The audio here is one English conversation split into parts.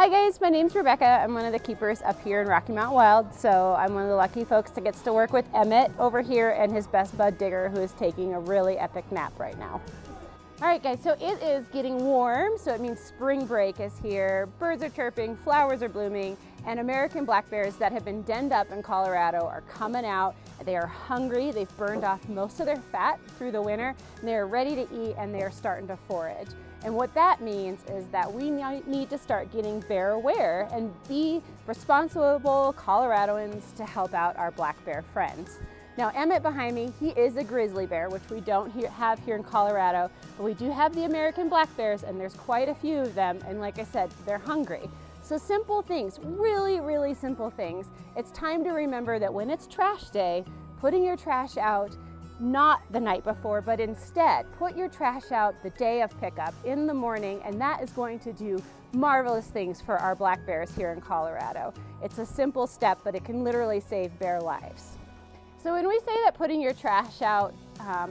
Hi guys, my name's Rebecca. I'm one of the keepers up here in Rocky Mountain Wild. So I'm one of the lucky folks that gets to work with Emmett over here and his best bud Digger, who is taking a really epic nap right now. All right guys, so it is getting warm, so it means spring break is here. Birds are chirping, flowers are blooming, and American black bears that have been denned up in Colorado are coming out. They are hungry, they've burned off most of their fat through the winter, and they are ready to eat and they are starting to forage. And what that means is that we need to start getting bear aware and be responsible Coloradoans to help out our black bear friends. Now Emmett behind me, he is a grizzly bear, which we don't have here in Colorado, but we do have the American black bears, and there's quite a few of them, and like I said, they're hungry. So simple things, really simple things. It's time to remember that when it's trash day, putting your trash out not the night before, but instead put your trash out the day of pickup in the morning, and that is going to do marvelous things for our black bears here in Colorado. It's a simple step, but it can literally save bear lives. So when we say that putting your trash out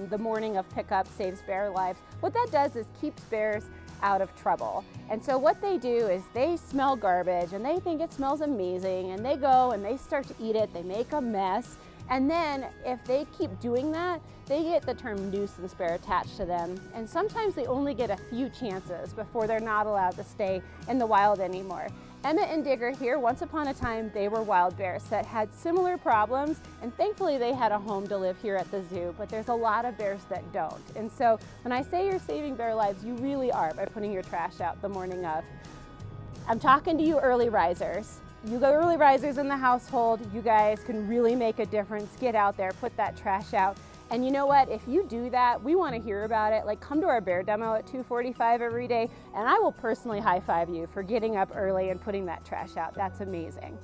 the morning of pickup saves bear lives, what that does is keeps bears out of trouble. And so what they do is they smell garbage and they think it smells amazing, and they go and they start to eat it, they make a mess. And then if they keep doing that, they get the term nuisance bear attached to them. And sometimes they only get a few chances before they're not allowed to stay in the wild anymore. Emmett and Digger here, once upon a time, they were wild bears that had similar problems, and thankfully they had a home to live here at the zoo, but there's a lot of bears that don't. And so when I say you're saving bear lives, you really are by putting your trash out the morning of. I'm talking to you early risers. You go early risers in the household, you guys can really make a difference. Get out there, put that trash out. And you know what, if you do that, we want to hear about it. Like, come to our bear demo at 2:45 every day, and I will personally high five you for getting up early and putting that trash out. That's amazing.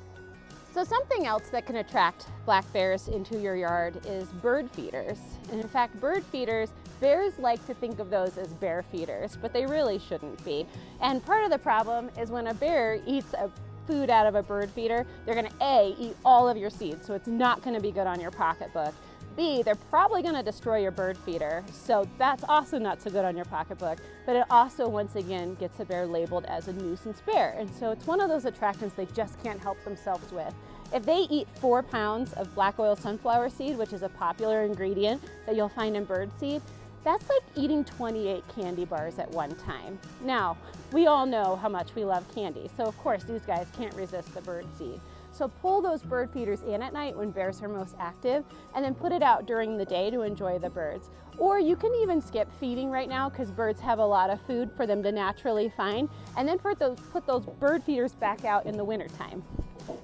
So something else that can attract black bears into your yard is bird feeders. And in fact, bird feeders, bears like to think of those as bear feeders, but they really shouldn't be. And part of the problem is when a bear eats a food out of a bird feeder, they're gonna A, eat all of your seeds, so it's not gonna be good on your pocketbook. B, they're probably gonna destroy your bird feeder, so that's also not so good on your pocketbook, but it also, once again, gets a bear labeled as a nuisance bear. And so it's one of those attractants they just can't help themselves with. If they eat 4 pounds of black oil sunflower seed, which is a popular ingredient that you'll find in bird seed, that's like eating 28 candy bars at one time. Now, we all know how much we love candy, so of course these guys can't resist the bird seed. So pull those bird feeders in at night when bears are most active, and then put it out during the day to enjoy the birds. Or you can even skip feeding right now because birds have a lot of food for them to naturally find, and then put those bird feeders back out in the wintertime.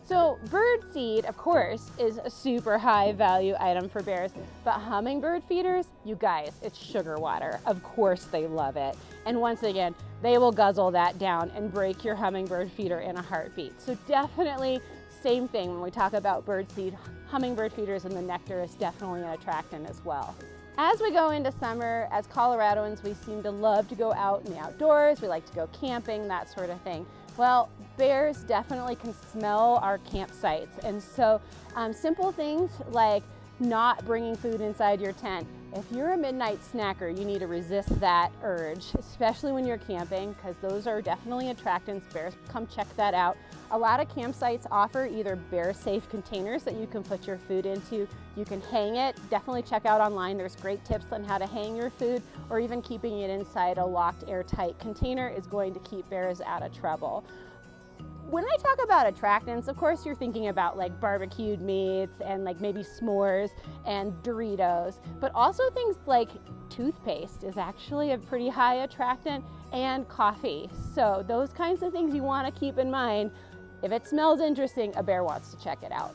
So bird seed, of course, is a super high value item for bears, but hummingbird feeders, you guys, it's sugar water. Of course they love it. And once again, they will guzzle that down and break your hummingbird feeder in a heartbeat. So definitely same thing when we talk about bird seed, hummingbird feeders and the nectar is definitely an attractant as well. As we go into summer, as Coloradoans, we seem to love to go out in the outdoors. We like to go camping, that sort of thing. Well, bears definitely can smell our campsites. And so simple things like not bringing food inside your tent. If you're a midnight snacker, you need to resist that urge, especially when you're camping, because those are definitely attractants. Bears come check that out. A lot of campsites offer either bear-safe containers that you can put your food into. You can hang it. Definitely check out online. There's great tips on how to hang your food, or even keeping it inside a locked, airtight container is going to keep bears out of trouble. When I talk about attractants, of course you're thinking about like barbecued meats and like maybe s'mores and Doritos, but also things like toothpaste is actually a pretty high attractant, and coffee. So those kinds of things you want to keep in mind. If it smells interesting, a bear wants to check it out.